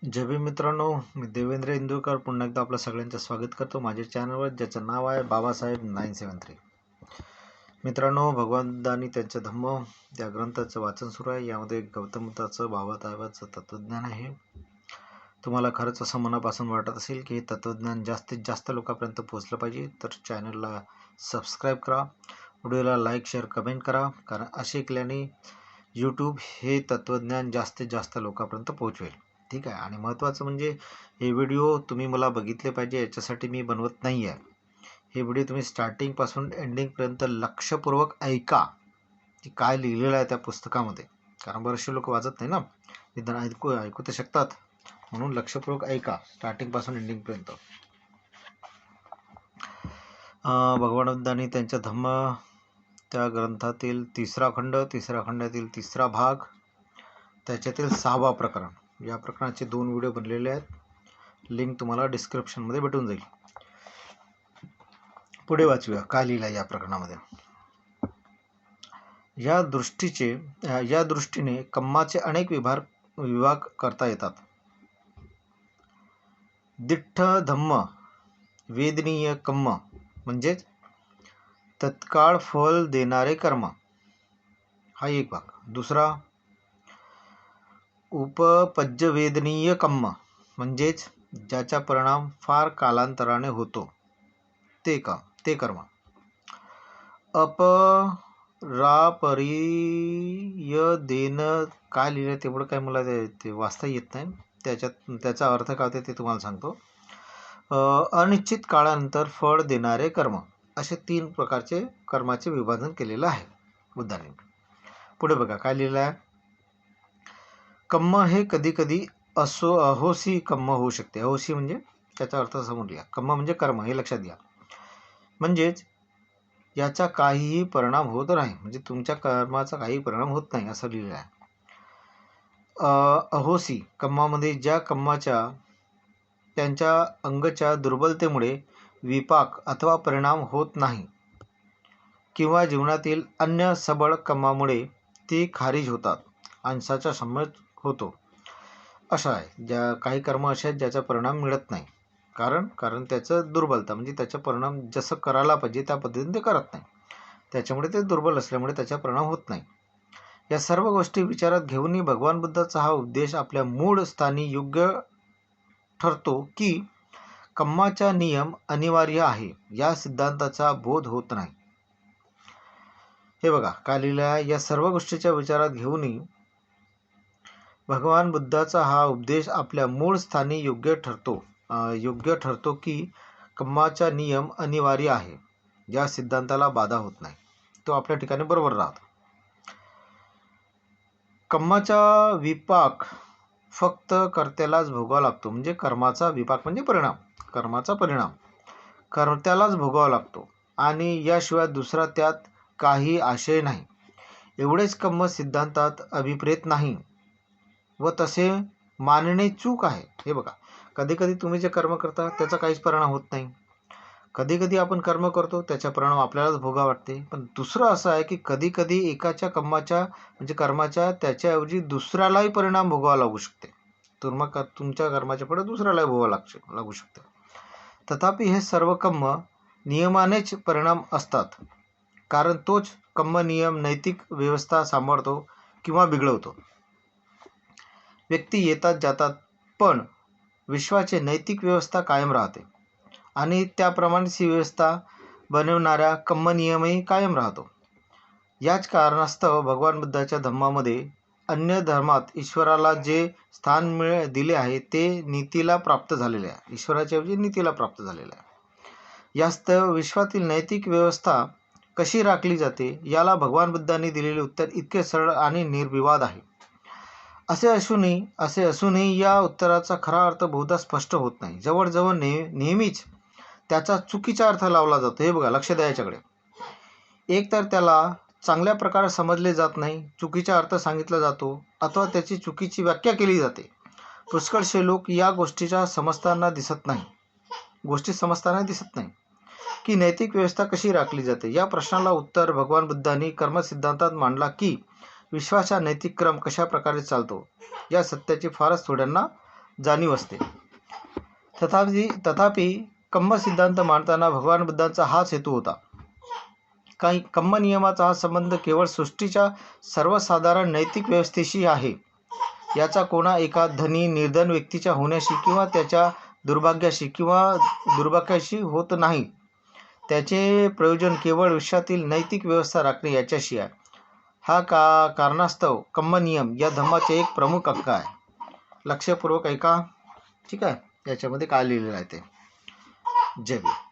जय भीम मित्रांनो, मी देवेंद्र इंदुरकर पुन्हा एकदा आपलं सगळ्यांचं स्वागत करतो माझ्या चॅनलवर, ज्याचं नाव आहे बाबासाहेब 973. मित्रांनो, भगवान बुद्धांनी त्यांचे धम्म या ग्रंथाचं वाचन सुरू आहे. यामध्ये गौतम बुद्धाचं भावाचं तत्त्वज्ञान आहे. तुम्हाला खरंच असं मनापासून वाटत असेल की हे तत्त्वज्ञान जास्तीत जास्त लोकांपर्यंत पोहोचलं पाहिजे, तर चॅनलला सबस्क्राईब करा, व्हिडिओला लाईक, शेअर, कमेंट करा. कारण असे केल्याने यूट्यूब हे तत्त्वज्ञान जास्तीत जास्त लोकांपर्यंत पोहोचवेल. ठीक आहे. आणि महत्त्वाचं म्हणजे हे व्हिडिओ तुम्ही मला बघितले पाहिजे, याच्यासाठी मी बनवत नाही आहे. हे व्हिडिओ तुम्ही स्टार्टिंगपासून एंडिंगपर्यंत लक्षपूर्वक ऐका की काय लिहिलेलं आहे त्या पुस्तकामध्ये. कारण बरेचसे लोक वाचत नाही ना, निदान ऐकू तर शकतात, म्हणून लक्षपूर्वक ऐका स्टार्टिंगपासून एंडिंगपर्यंत. भगवान बुद्धांनी त्यांच्या धम्म त्या ग्रंथातील तिसरा खंडातील तिसरा भाग, त्याच्यातील 6वा प्रकरण. या प्रकरणाचे 2 व्हिडिओ बनलेले आहेत. लिंक तुम्हाला डिस्क्रिप्शनमध्ये भेटून जाईल. पुढे वाचूया काय लिहिलं आहे या प्रकरणामध्ये. या दृष्टीने कम्माचे अनेक विभाग करता येतात. दिठ्ठ धम्म वेदनीय कम्म म्हणजेच तत्काळ फल देणारे कर्म, हा एक भाग. दुसरा उपपज्यवेदनीय कम्म म्हणजेच ज्याचा परिणाम फार कालांतराने होतो ते कर्म. अपरापरियदेन काय लिहिलं तेवढं काय मला ते वाचता येत नाही. त्याचा अर्थ काय होते ते तुम्हाला सांगतो. अनिश्चित काळानंतर फळ देणारे कर्म, असे 3 प्रकारचे कर्माचे विभाजन केलेलं आहे बुद्धांनी. पुढे बघा काय लिहिलं आहे. कम्म हे कधी कधी अहोसी कम्म होऊ शकते. अहोसी म्हणजे त्याचा अर्थ समजून घ्या. कम्म म्हणजे कर्म, हे लक्षात घ्या. म्हणजेच याचा काहीही परिणाम होत नाही, म्हणजे तुमच्या कर्माचा काही परिणाम होत नाही असं लिहिलं आहे. अहोसी कम्मामध्ये ज्या कम्माच्या त्यांच्या अंगच्या दुर्बलतेमुळे विपाक अथवा परिणाम होत नाही, किंवा जीवनातील अन्य सबळ कर्मामुळे ती खारिज होतात, अंशाचा संबंध होतो, असा आहे. ज्या काही कर्म असे आहेत ज्याचा परिणाम मिळत नाही, कारण त्याचं दुर्बलता म्हणजे त्याचा परिणाम जसं करायला पाहिजे त्या पद्धतीने ते करत नाही, त्याच्यामुळे ते दुर्बल असल्यामुळे त्याचा परिणाम होत नाही. या सर्व गोष्टी विचारात घेऊनही भगवान बुद्धाचा हा उपदेश आपल्या मूळ स्थानी योग्य ठरतो की कर्माचा नियम अनिवार्य आहे, या सिद्धांताचा बोध होत नाही. हे बघा काय लिहिलं आहे. या सर्व गोष्टीच्या विचारात घेऊनही भगवान बुद्धाचा हा उपदेश आपल्या मूळ स्थानी योग्य ठरतो की कर्माचा नियम अनिवार्य आहे, या सिद्धांताला बाधा होत नाही, तो आपल्या ठिकाणी बरोबर राहतो. कर्माचा विपाक फक्त कर्त्यालाच भोगावा लागतो, म्हणजे कर्माचा विपाक म्हणजे कर्माचा परिणाम कर्त्यालाच भोगावा लागतो, आणि याशिवाय दुसरा त्यात काही आशय नाही. एवढेच कर्म सिद्धांतात अभिप्रेत नाही व तसे मानणे चूक आहे. हे बघा, कधी कधी तुम्ही जे कर्म करता त्याचा काहीच परिणाम होत नाही. कधी कधी आपण कर्म करतो त्याचा परिणाम आपल्यालाच भोगा वाटते. पण दुसरं असं आहे की कधी कधी एकाच्या कर्माच्या त्याच्याऐवजी दुसऱ्यालाही परिणाम भोगावा लागू शकते. तुमच्या कर्माच्या पुढे दुसऱ्यालाही भोगावा लागू शकते. तथापि हे सर्व कर्म नियमानेच परिणाम असतात, कारण तोच कर्म नियम नैतिक व्यवस्था सांभाळतो किंवा बिघडवतो. व्यक्ती येतात जातात, पण विश्वाची नैतिक व्यवस्था कायम राहते, आणि त्याप्रमाणेच ही व्यवस्था बनवणाऱ्या कर्म नियमही कायम राहतो. याच कारणास्तव भगवान बुद्धाच्या धम्मामध्ये अन्य धर्मात ईश्वराला जे स्थान दिले आहे ते नीतीला प्राप्त झालेले आहे, ईश्वराच्या ऐवजी नीतीला प्राप्त झालेलं आहे. यास्तव विश्वातील नैतिक व्यवस्था कशी राखली जाते याला भगवान बुद्धांनी दिलेले उत्तर इतके सरळ आणि निर्विवाद आहे. असे असूनही या उत्तराचा खरा अर्थ बहुधा स्पष्ट होत नाही. जवळजवळ नेहमीच त्याचा चुकीचा अर्थ लावला जातो. हे बघा, लक्ष द्या याच्याकडे. एक तर त्याला चांगल्या प्रकारे समजले जात नाही, चुकीचा अर्थ सांगितला जातो, अथवा त्याची चुकीची व्याख्या केली जाते. पुष्कळसे लोक या गोष्टी समजताना दिसत नाही की नैतिक व्यवस्था कशी राखली जाते. या प्रश्नाला उत्तर भगवान बुद्धांनी कर्मसिद्धांतात मांडला की विश्वाचा नैतिक क्रम कशा प्रकारे चालतो, या सत्याची फारच थोड्यांना जाणीव असते. तथापि कम्म सिद्धांत मांडताना भगवान बुद्धांचा हाच हेतू होता. काही कम्म नियमाचा हा संबंध केवळ सृष्टीच्या सर्वसाधारण नैतिक व्यवस्थेशी आहे. याचा कोणा एका धनी निर्धन व्यक्तीच्या होण्याशी किंवा त्याच्या दुर्भाग्याशी होत नाही. त्याचे प्रयोजन केवळ विश्वातील नैतिक व्यवस्था राखणे याच्याशी आहे. हा कारणास्तव कम्म नियम या धम्माचे एक प्रमुख अंग आहे. लक्षपूर्वक ऐका. ठीक आहे. याच्यामध्ये काय लिहिलेलं आहे ते. जय भीम.